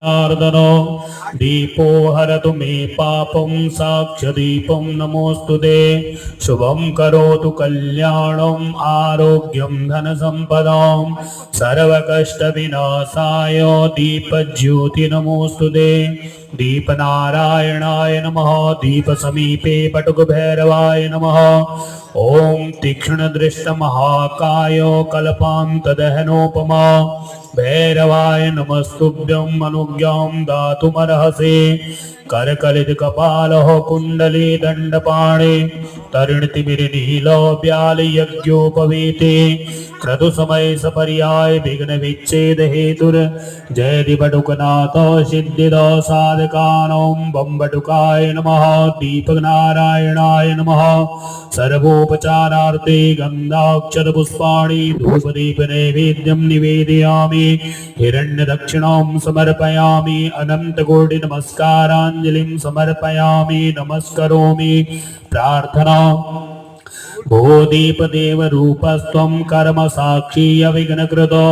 नार्दनो दीपो हरतु मे पापं साक्ष्यदीपं नमोऽस्तुते शुभं करोतु कल्याणम् आरोग्यं धनसम्पदां सर्वकष्टविनाशाय दीपज्योति नमोऽस्तुते दीपनारायणाय नमः दीपसमीपे पटुकभैरवाय नमः ॐ तीक्ष्णदृष्टमहाकाय कल्पान्तदहनोपमा भैरवाय नमस्तुभ्यं अनुज्ञां दातुमर्हसि करकलितकपालः कुण्डली दण्डपाणे तरुणतिमिरनीलो व्यालयज्ञोपवीते क्रतुसमय सपर्याय विघ्नविच्छेद हेतुर् जयदिपटुकनाथ सिद्धिद साधकानां बम्बटुकाय नमः दीपनारायणाय नमः सर्वोपचारार्थे गन्धाक्षरपुष्पाणि धूपदीपनैवेद्यं निवेदयामि हिरण्यदक्षिणां समर्पयामि अनन्तकोटिनमस्काराञ्जलिं समर्पयामि नमस्करोमि प्रार्थना भो दीपदेव रूपस्त्वं कर्म साक्षी अविघ्नकृतो